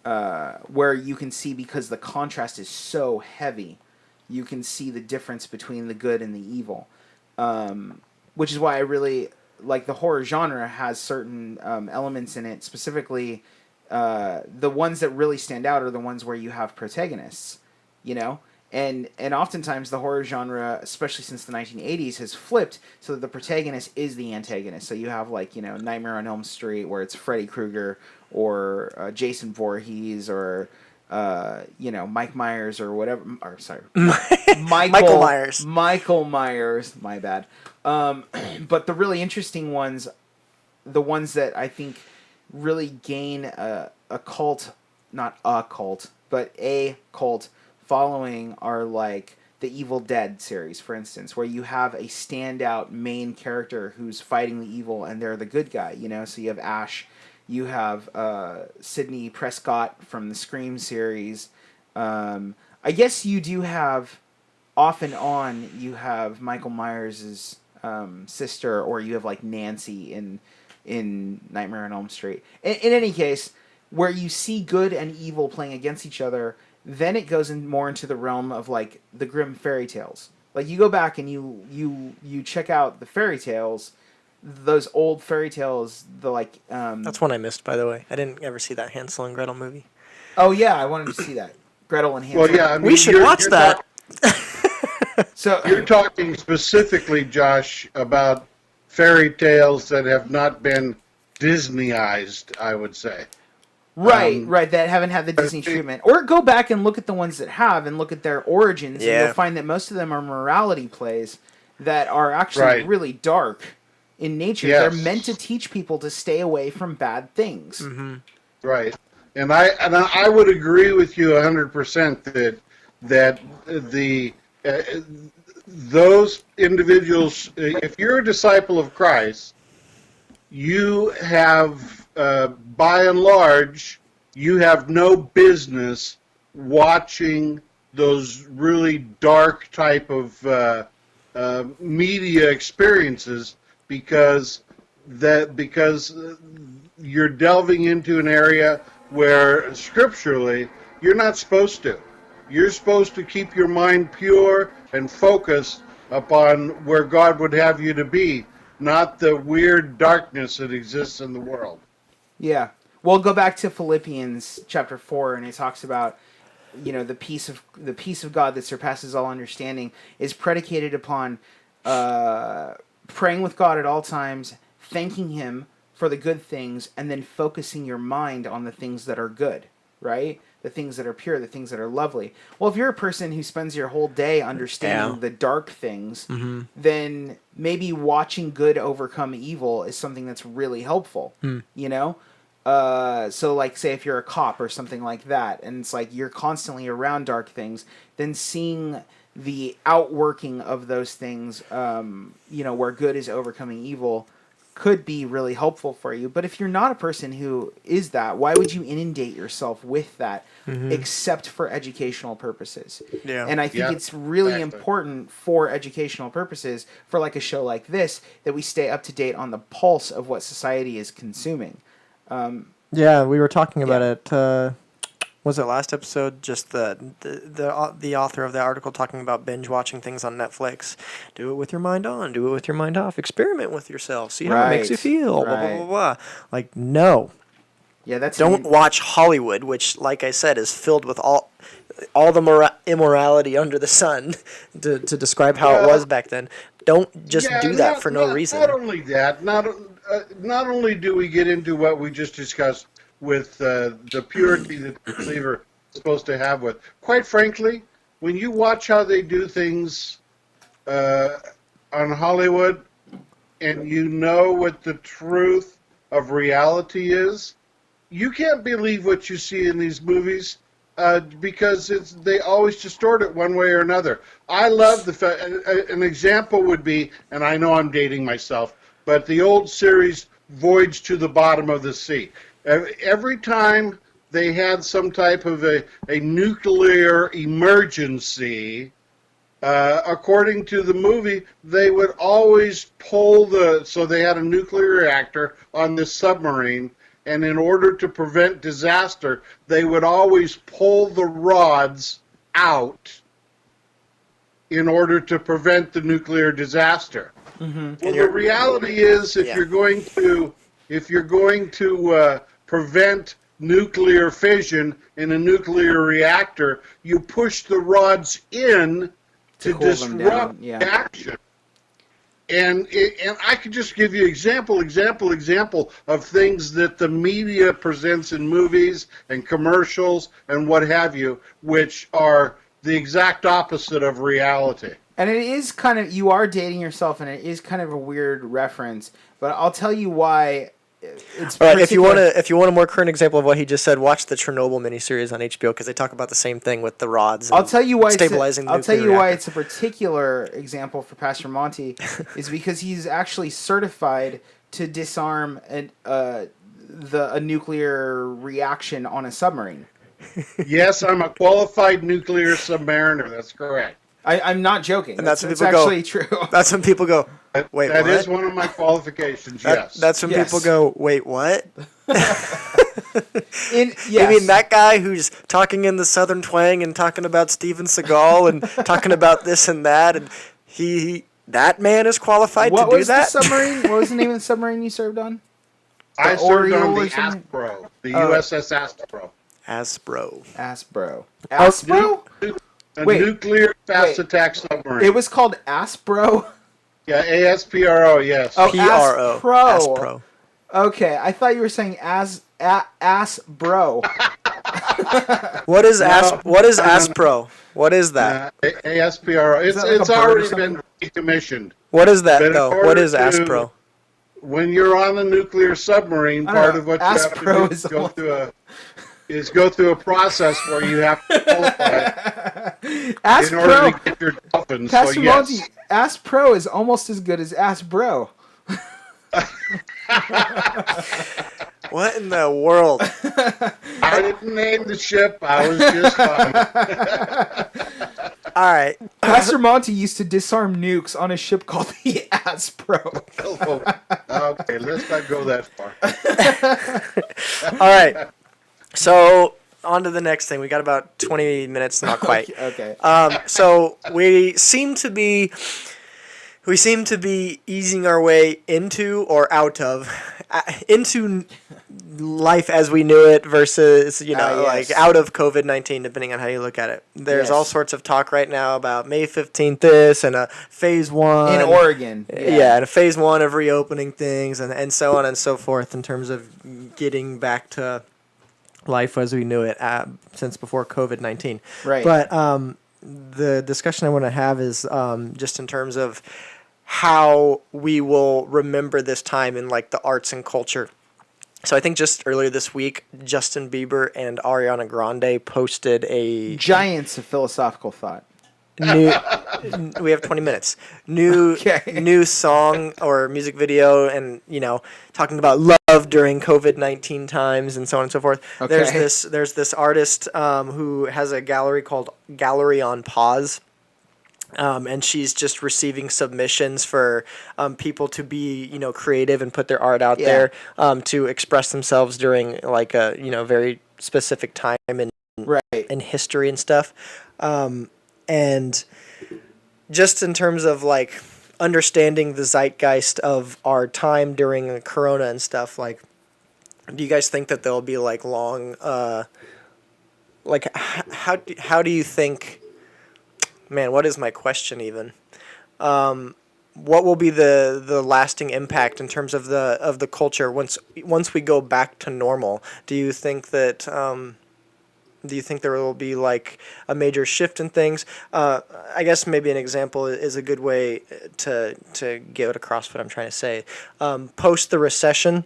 Speaker 3: because the contrast is so heavy, you can see the difference between the good and the evil, which is why I really like the horror genre. Has certain elements in it, specifically the ones that really stand out are the ones where you have protagonists, and oftentimes the horror genre, especially since the 1980s, has flipped so that the protagonist is the antagonist. So you have Nightmare on Elm Street, where it's Freddy Krueger, or Jason Voorhees, or Mike Myers, or whatever. Or sorry,
Speaker 2: Michael Myers.
Speaker 3: Michael Myers. My bad. But the really interesting ones, the ones that I think really gain a cult, not a cult, but a cult following, are like the Evil Dead series, for instance, where you have a standout main character who's fighting the evil and they're the good guy, So you have Ash, you have Sidney Prescott from the Scream series. I guess you do have, off and on, you have Michael Myers' sister, or you have like Nancy in Nightmare on Elm Street. In any case, where you see good and evil playing against each other, then it goes more into the realm of like the Grimm fairy tales. Like, you go back and you check out the fairy tales, those old fairy tales,
Speaker 2: that's one I missed, by the way. I didn't ever see that Hansel and Gretel movie.
Speaker 3: Oh yeah, I wanted to see that. Gretel and Hansel.
Speaker 4: Well, yeah, I mean,
Speaker 2: we should watch that.
Speaker 4: So you're talking specifically, Josh, about fairy tales that have not been Disneyized, I would say.
Speaker 3: Right, that haven't had the Disney treatment. Or go back and look at the ones that have, and look at their origins, and you'll find that most of them are morality plays that are actually really dark in nature. Yes. They're meant to teach people to stay away from bad things.
Speaker 2: Mm-hmm.
Speaker 4: Right, and I would agree with you 100% that those individuals, if you're a disciple of Christ, you have, by and large, you have no business watching those really dark type of media experiences, because you're delving into an area where scripturally you're not supposed to. You're supposed to keep your mind pure and focused upon where God would have you to be, not the weird darkness that exists in the world.
Speaker 3: Yeah. Well, go back to Philippians chapter 4, and it talks about, the peace of God that surpasses all understanding is predicated upon praying with God at all times, thanking Him for the good things, and then focusing your mind on the things that are good, right? The things that are pure, the things that are lovely. Well, if you're a person who spends your whole day understanding the dark things, then maybe watching good overcome evil is something that's really helpful, So, like, say if you're a cop or something like that, and it's like you're constantly around dark things, then seeing the outworking of those things, where good is overcoming evil, could be really helpful for you. But if you're not a person who is that, why would you inundate yourself with that, except for educational purposes? Yeah. And I think it's really important for educational purposes, for like a show like this, that we stay up to date on the pulse of what society is consuming.
Speaker 2: We were talking about it Was it last episode? Just the author of the article talking about binge watching things on Netflix. Do it with your mind on. Do it with your mind off. Experiment with yourself. See how it makes you feel. Blah blah blah blah. Like no.
Speaker 3: Yeah, that's
Speaker 2: don't watch Hollywood, which, like I said, is filled with all the immorality under the sun to describe how it was back then. Don't just do that for no reason.
Speaker 4: Not only that, not only do we get into what we just discussed with the purity that the believer is supposed to have with. Quite frankly, when you watch how they do things on Hollywood and you know what the truth of reality is, you can't believe what you see in these movies because they always distort it one way or another. I love the fact, an example would be, and I know I'm dating myself, but the old series Voyage to the Bottom of the Sea. Every time they had some type of a nuclear emergency, according to the movie, they would always so they had a nuclear reactor on this submarine, and in order to prevent disaster, they would always pull the rods out in order to prevent the nuclear disaster. Mm-hmm. Well, the reality is, if you're going to prevent nuclear fission in a nuclear reactor, you push the rods in to disrupt the action. And I could just give you example of things that the media presents in movies and commercials and what have you, which are the exact opposite of reality.
Speaker 3: And it is kind of, you are dating yourself, and it is kind of a weird reference, but I'll tell you why.
Speaker 2: All right, if you want a more current example of what he just said, watch the Chernobyl miniseries on HBO because they talk about the same thing with the rods.
Speaker 3: I'll tell you why
Speaker 2: stabilizing.
Speaker 3: I'll tell you why it's a particular example for Pastor Monty is because he's actually certified to disarm a nuclear reaction on a submarine.
Speaker 4: Yes, I'm a qualified nuclear submariner. That's correct.
Speaker 3: I'm not joking.
Speaker 2: And that's
Speaker 3: actually true.
Speaker 2: That's when people go, wait,
Speaker 4: that
Speaker 2: what?
Speaker 4: is one of my qualifications, yes.
Speaker 2: That's when people go, wait, what?
Speaker 3: Yes.
Speaker 2: You mean that guy who's talking in the Southern twang and talking about Steven Seagal and talking about this and that, and that man is qualified to do that?
Speaker 3: What was the submarine? What was the name of the submarine you served on?
Speaker 4: I served on the Aspro, the USS Aspro.
Speaker 2: Aspro.
Speaker 4: A nuclear fast attack submarine.
Speaker 3: It was called Aspro?
Speaker 4: Yeah, ASPRO, yes.
Speaker 3: Oh,
Speaker 2: PRO.
Speaker 3: Aspro. Okay, I thought you were saying Aspro.
Speaker 2: What is Aspro? What is that?
Speaker 4: ASPRO. It's already been decommissioned.
Speaker 2: What is that, though? What is Aspro?
Speaker 4: When you're on a nuclear submarine, part of what you have to do is go through a process where you have to qualify in order to get your dolphins.
Speaker 3: Pastor Monty, Aspro is almost as good as Aspro.
Speaker 2: What in the world?
Speaker 4: I didn't name the ship. I was just fine.
Speaker 2: All right.
Speaker 3: Pastor Monty used to disarm nukes on a ship called the Aspro.
Speaker 4: Okay, let's not go that far.
Speaker 2: All right. So, on to the next thing. We got about 20 minutes, not quite.
Speaker 3: Okay.
Speaker 2: So, we seem to be easing our way into or out of into life as we knew it versus, like out of COVID-19, depending on how you look at it. There's all sorts of talk right now about May 15th this and a phase 1.
Speaker 3: In Oregon.
Speaker 2: Yeah, and a phase 1 of reopening things and so on and so forth in terms of getting back to life as we knew it since before COVID-19.
Speaker 3: Right.
Speaker 2: But the discussion I want to have is just in terms of how we will remember this time in like the arts and culture. So I think just earlier this week, Justin Bieber and Ariana Grande posted a
Speaker 3: giants of philosophical thought.
Speaker 2: We have 20 minutes. New song or music video, and talking about love during COVID-19 times and so on and so forth.
Speaker 3: Okay.
Speaker 2: There's this artist who has a gallery called Gallery on Pause. And she's just receiving submissions for people to be, creative and put their art out there to express themselves during like a, very specific time in
Speaker 3: right.
Speaker 2: in history and stuff. And just in terms of like understanding the zeitgeist of our time during the corona and stuff, like, do you guys think that there'll be like long, like how do you think, man, what is my question even? What will be the lasting impact in terms of the culture once we go back to normal? Do you think that there will be like a major shift in things? I guess maybe an example is a good way to get across what I'm trying to say. Post the recession,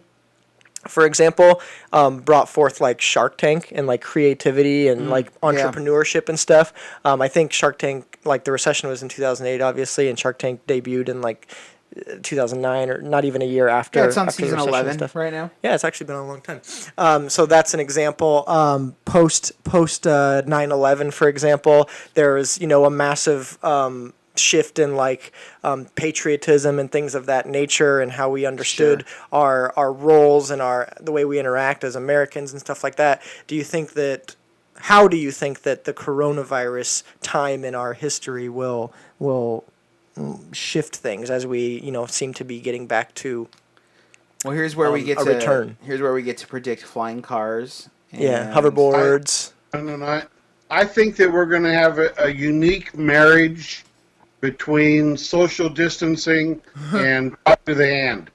Speaker 2: for example, brought forth like Shark Tank and like creativity and like entrepreneurship and stuff. I think Shark Tank, like the recession was in 2008, obviously, and Shark Tank debuted in like 2009 or not even a year after.
Speaker 3: Yeah, it's on
Speaker 2: after
Speaker 3: season
Speaker 2: the recession
Speaker 3: 11
Speaker 2: stuff.
Speaker 3: right now.
Speaker 2: Yeah, it's actually been a long time. So that's an example. Post 9/11, for example, there was a massive shift in like patriotism and things of that nature, and how we understood our roles and the way we interact as Americans and stuff like that. How do you think that the coronavirus time in our history will shift things as we seem to be getting back to
Speaker 3: here's where we get
Speaker 2: a
Speaker 3: to
Speaker 2: return.
Speaker 3: Here's where we get to predict flying cars.
Speaker 2: Yeah, hoverboards.
Speaker 4: I think that we're going to have a unique marriage between social distancing and talk to the hand.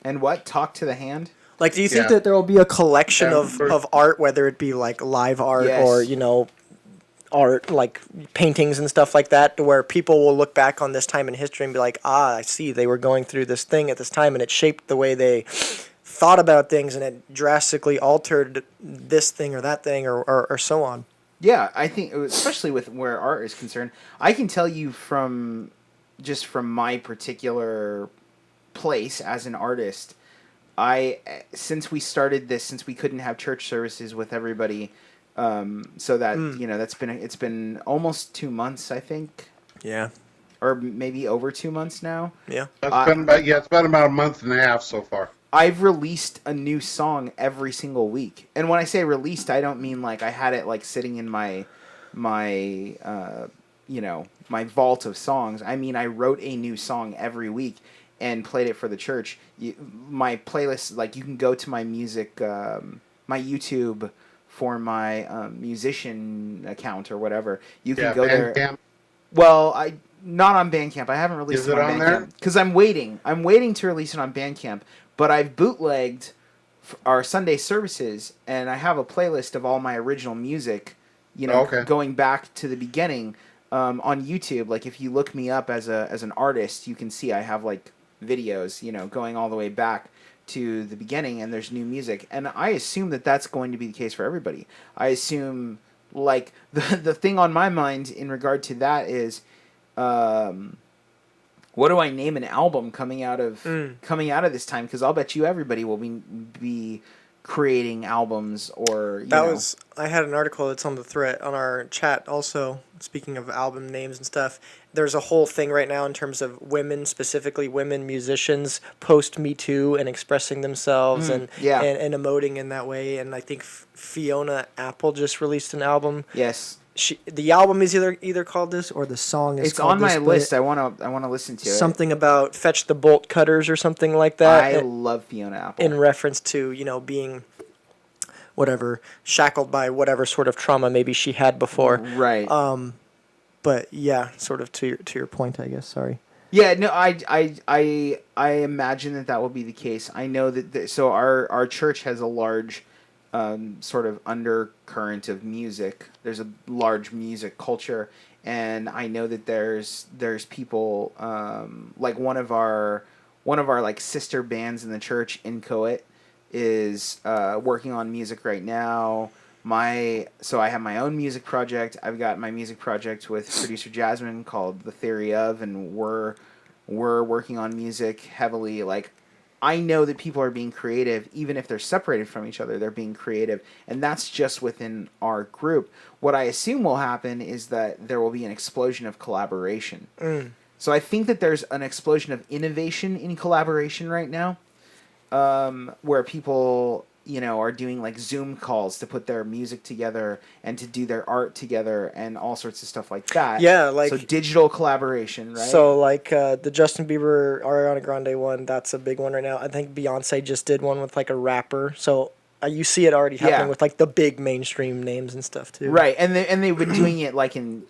Speaker 3: And what? Talk to the hand?
Speaker 2: Like, do you think that there will be a collection of art, whether it be like live art or art like paintings and stuff like that, to where people will look back on this time in history and be like, I see, they were going through this thing at this time and it shaped the way they thought about things and it drastically altered this thing or that thing or so on?
Speaker 3: Yeah, I think, especially with where art is concerned, I can tell you from my particular place as an artist, since we started this, since we couldn't have church services with everybody, so that it's been almost 2 months, I think.
Speaker 2: Yeah.
Speaker 3: Or maybe over 2 months now.
Speaker 2: Yeah.
Speaker 4: It's been about a month and a half so far.
Speaker 3: I've released a new song every single week. And when I say released, I don't mean like I had it like sitting in my vault of songs. I mean, I wrote a new song every week and played it for the church. My playlist, like, you can go to my music, my YouTube for my musician account or whatever. You can go there.
Speaker 4: Bandcamp?
Speaker 3: Well, not on Bandcamp. I haven't released it on
Speaker 4: on
Speaker 3: Bandcamp
Speaker 4: there?
Speaker 3: because I'm waiting. I'm waiting to release it on Bandcamp. But I've bootlegged our Sunday services, and I have a playlist of all my original music, going back to the beginning on YouTube. Like, if you look me up as an artist, you can see I have like videos, going all the way back to the beginning, and there's new music. And I assume that that's going to be the case for everybody. I assume, like, the thing on my mind in regard to that is, what do I name an album coming out of this time? Because I'll bet you everybody will be creating albums or
Speaker 2: I had an article that's on the thread on our chat also. Speaking of album names and stuff, there's a whole thing right now in terms of women, specifically women musicians, post Me Too and expressing themselves and emoting in that way. And I think Fiona Apple just released an album.
Speaker 3: Yes.
Speaker 2: The album is either called this or the song is called this.
Speaker 3: It's on my list. I want to listen to it.
Speaker 2: Something about Fetch the Bolt Cutters or something like that.
Speaker 3: I love Fiona Apple.
Speaker 2: In reference to, being whatever, shackled by whatever sort of trauma maybe she had before.
Speaker 3: Right.
Speaker 2: But yeah, sort of to your point, I guess. Sorry.
Speaker 3: Yeah, no, I imagine that will be the case. I know that so our church has a large sort of undercurrent of music. There's a large music culture, and I know that there's people like one of our like sister bands in the church, Inchoate, is working on music right now. So I have my own music project. I've got my music project with producer Jasmine called The Theory of, and we're working on music heavily. Like, I know that people are being creative, even if they're separated from each other, they're being creative. And that's just within our group. What I assume will happen is that there will be an explosion of collaboration. So I think that there's an explosion of innovation in collaboration right now, where people are doing like Zoom calls to put their music together and to do their art together and all sorts of stuff like that.
Speaker 2: Yeah, like
Speaker 3: so digital collaboration, right?
Speaker 2: So like the Justin Bieber Ariana Grande one, that's a big one right now. I think Beyonce just did one with like a rapper. So you see it already happening with like the big mainstream names and stuff too.
Speaker 3: Right, and they've been doing it like in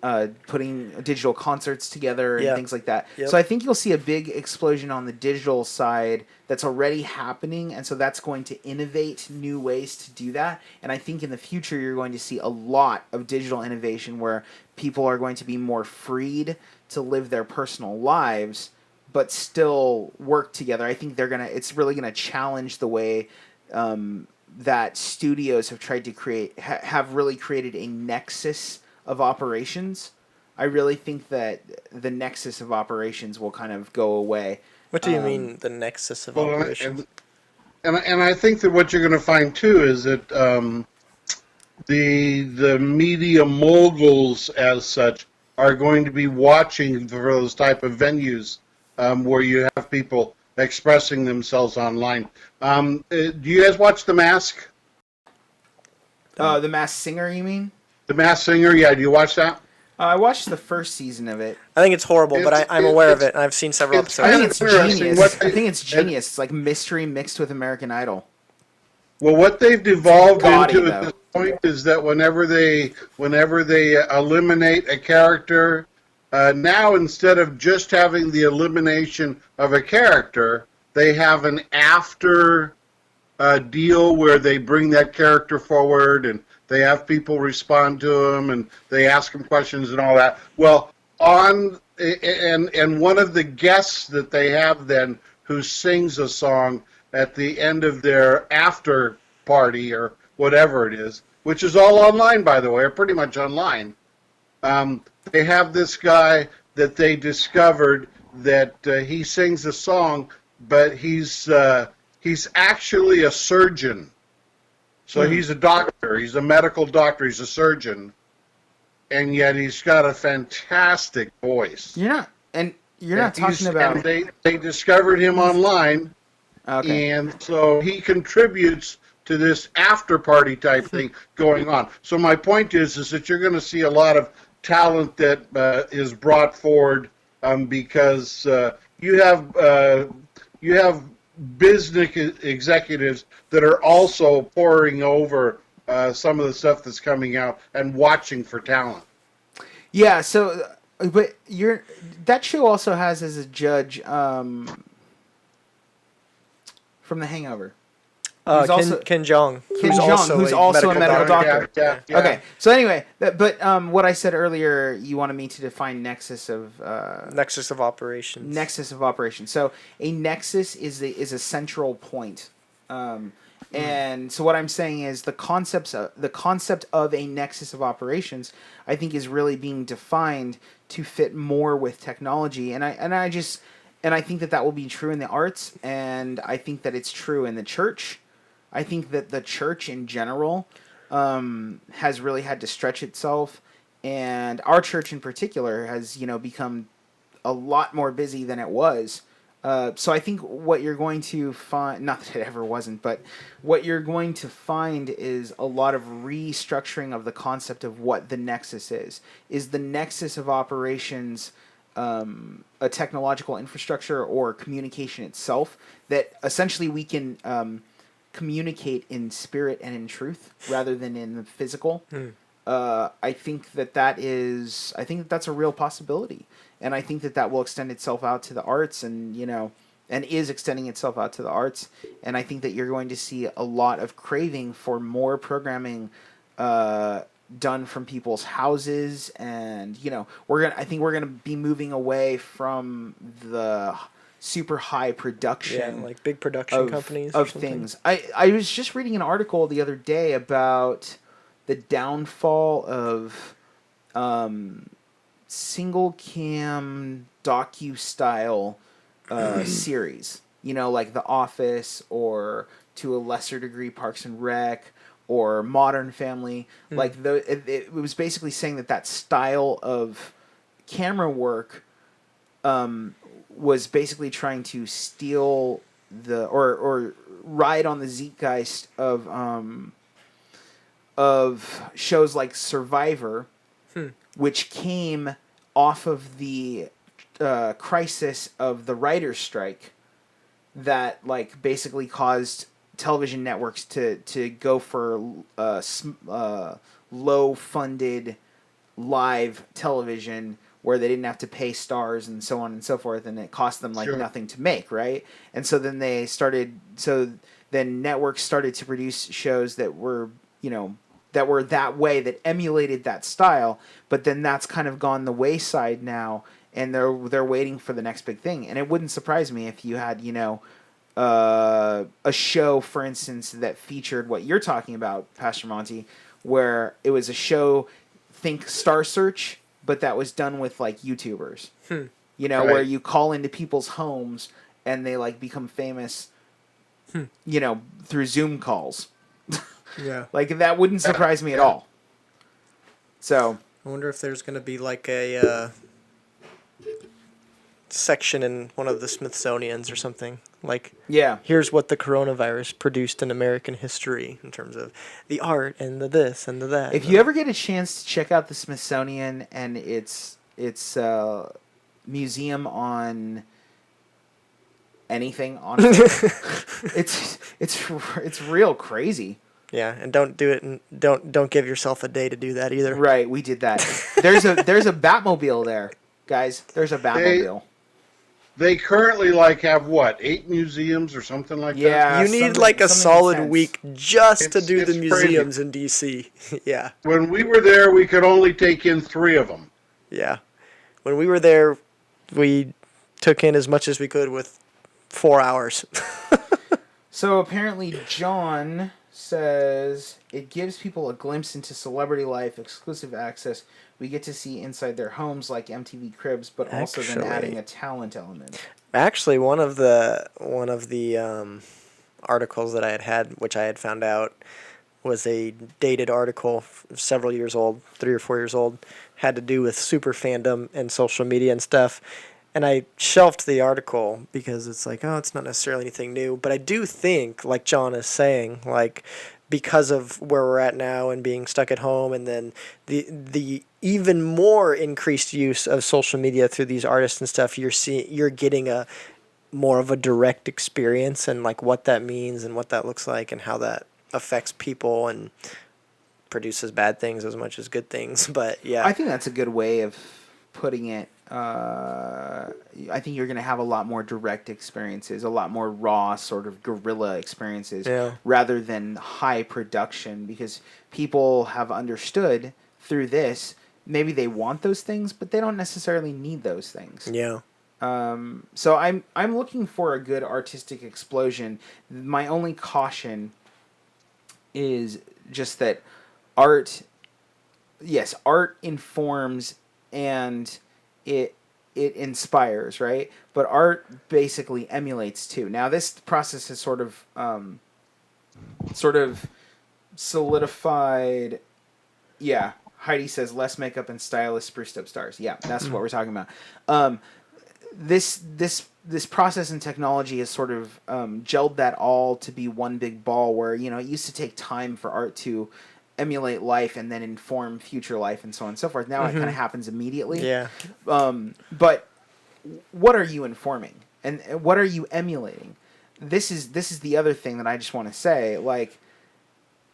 Speaker 3: putting digital concerts together and things like that.
Speaker 2: Yep.
Speaker 3: So I think you'll see a big explosion on the digital side that's already happening, and so that's going to innovate new ways to do that. And I think in the future you're going to see a lot of digital innovation where people are going to be more freed to live their personal lives, but still work together. I think it's really gonna challenge the way that studios have tried to have really created a nexus of operations. I really think that the nexus of operations will kind of go away.
Speaker 2: What do you mean, the nexus of operations?
Speaker 4: And I think that what you're going to find too is that the media moguls as such are going to be watching for those type of venues where you have people expressing themselves online. Do you guys watch The Mask?
Speaker 3: The Masked Singer, you mean?
Speaker 4: The Masked Singer, yeah. Do you watch that?
Speaker 3: I watched the first season of it.
Speaker 2: I think it's horrible, but I'm aware of it, and I've seen several episodes.
Speaker 3: I think it's genius. I think it's genius. It's like mystery mixed with American Idol.
Speaker 4: Well, what they've devolved into at this point is that whenever they eliminate a character, now instead of just having the elimination of a character, they have an after deal where they bring that character forward and they have people respond to them and they ask them questions and all that. Well, and one of the guests that they have then who sings a song at the end of their after party or whatever it is, which is all online, by the way, or pretty much online. They have this guy that they discovered that he sings a song, but he's actually a surgeon. So he's a doctor. He's a medical doctor. He's a surgeon, and yet he's got a fantastic voice.
Speaker 3: You're not talking about.
Speaker 4: And they discovered him online, and so he contributes to this after party type thing going on. So my point is that you're going to see a lot of talent that is brought forward because you have business executives that are also poring over some of the stuff that's coming out and watching for talent.
Speaker 3: Yeah, so but that show also has as a judge from The Hangover.
Speaker 2: Ken Jeong.
Speaker 3: Who's also a medical doctor.
Speaker 4: Yeah.
Speaker 3: Okay, so anyway, but what I said earlier, you wanted me to define nexus of
Speaker 2: operations.
Speaker 3: Nexus of operations. So a nexus is a central point, and so what I'm saying is the concept of a nexus of operations, I think, is really being defined to fit more with technology, and I think that will be true in the arts, and I think that it's true in the church. I think that the church in general has really had to stretch itself, and our church in particular has become a lot more busy than it was. So I think what you're going to find, not that it ever wasn't, but what you're going to find is a lot of restructuring of the concept of what the nexus is. Is the nexus of operations a technological infrastructure or communication itself that essentially we can communicate in spirit and in truth rather than in the physical? I think that's a real possibility, and I think that will extend itself out to the arts, and is extending itself out to the arts, and I think that you're going to see a lot of craving for more programming done from people's houses, and I think we're gonna be moving away from the super high production,
Speaker 2: like big production companies
Speaker 3: of things. I was just reading an article the other day about the downfall of single cam docu-style series. Like The Office, or to a lesser degree Parks and Rec, or Modern Family. Like it was basically saying that style of camera work was basically trying to steal or ride on the zeitgeist of shows like Survivor, which came off of the crisis of the writer's strike that like basically caused television networks to go for low funded live television where they didn't have to pay stars and so on and so forth, and it cost them like nothing to make, right? And so then then networks started to produce shows that were, that way, that emulated that style, but then that's kind of gone the wayside now, and they're waiting for the next big thing. And it wouldn't surprise me if you had, a show, for instance, that featured what you're talking about, Pastor Monty, where it was a show, think Star Search, but that was done with like YouTubers, where you call into people's homes and they like become famous, through Zoom calls.
Speaker 2: Yeah.
Speaker 3: Like that wouldn't surprise me at all. So
Speaker 2: I wonder if there's going to be like a section in one of the Smithsonian's or something. Like, here's what the coronavirus produced in American history in terms of the art and the this and the that.
Speaker 3: If you ever get a chance to check out the Smithsonian and its museum on anything, honestly, it's real crazy.
Speaker 2: Yeah, and don't do it, and don't give yourself a day to do that either.
Speaker 3: Right, we did that. There's a Batmobile there, guys. There's a Batmobile.
Speaker 4: They currently have what, 8 museums or something like that?
Speaker 3: Yeah,
Speaker 2: you need like a solid week just to do the museums in DC. Yeah.
Speaker 4: When we were there, we could only take in 3 of them.
Speaker 2: Yeah. When we were there, we took in as much as we could with 4 hours.
Speaker 3: So apparently John says it gives people a glimpse into celebrity life, exclusive access. We get to see inside their homes like MTV Cribs, but also then adding a talent element. Actually,
Speaker 2: one of the articles that I had, which I had found out, was a dated article, several years old, 3 or 4 years old, had to do with super fandom and social media and stuff. And I shelved the article because it's like, oh, it's not necessarily anything new. But I do think, like John is saying, like, because of where we're at now and being stuck at home, and then the even more increased use of social media through these artists and stuff, you're getting a more of a direct experience and like what that means and what that looks like and how that affects people and produces bad things as much as good things. But yeah,
Speaker 3: I think that's a good way of putting it. I think you're going to have a lot more direct experiences, a lot more raw sort of guerrilla experiences, rather than high production, because people have understood through this, maybe they want those things, but they don't necessarily need those things.
Speaker 2: Yeah.
Speaker 3: So I'm looking for a good artistic explosion. My only caution is just that art informs and it inspires, right? But art basically emulates too. Now this process has sort of solidified. Yeah, Heidi says less makeup and stylists spruced up stars. Yeah, that's what we're talking about. This process and technology has sort of gelled that all to be one big ball, where it used to take time for art to emulate life and then inform future life and so on and so forth. Now it kind of happens immediately.
Speaker 2: Yeah.
Speaker 3: But what are you informing and what are you emulating? This is the other thing that I just want to say. Like,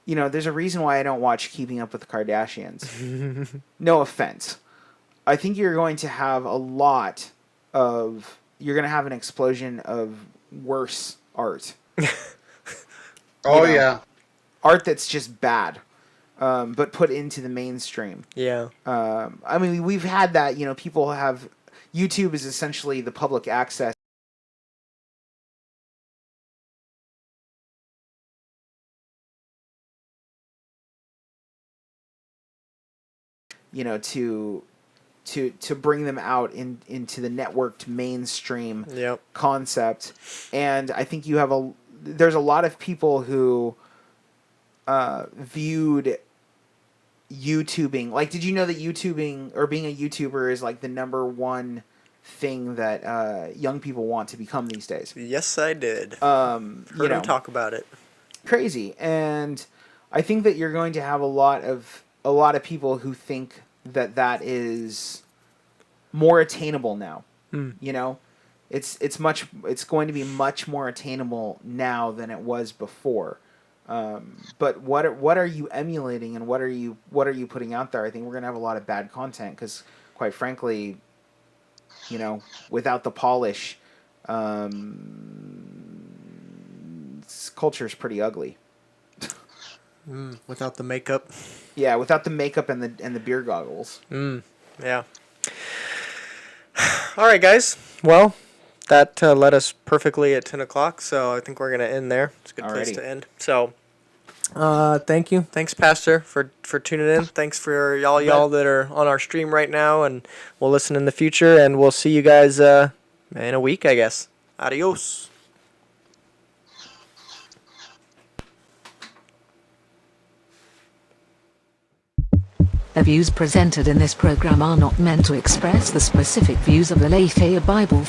Speaker 3: there's a reason why I don't watch Keeping Up with the Kardashians. No offense. I think you're going to have you're going to have an explosion of worse art.
Speaker 4: Yeah.
Speaker 3: Art that's just bad. But put into the mainstream.
Speaker 2: Yeah.
Speaker 3: I mean, we've had that, people have... YouTube is essentially the public access. To bring them out into the networked mainstream concept. And I think there's a lot of people who viewed YouTubing, like, did you know that YouTubing or being a YouTuber is like the number one thing that young people want to become these days.
Speaker 2: Yes, I did.
Speaker 3: Heard
Speaker 2: him talk about it.
Speaker 3: Crazy. And I think that you're going to have a lot of people who think that is more attainable now. You know, it's going to be much more attainable now than it was before. But what are you emulating, and what are you putting out there? I think we're going to have a lot of bad content because, quite frankly, you know, without the polish, culture is pretty ugly.
Speaker 2: Without the makeup.
Speaker 3: Yeah, without the makeup and the beer goggles.
Speaker 2: Yeah. All right, guys. Well, that led us perfectly at 10 o'clock, so I think we're going to end there. It's a good place to end. So, thank you. Thanks, Pastor, for tuning in. Thanks for y'all that are on our stream right now, and we'll listen in the future, and we'll see you guys in a week, I guess. Adios.
Speaker 1: The views presented in this program are not meant to express the specific views of the Lafayette Bible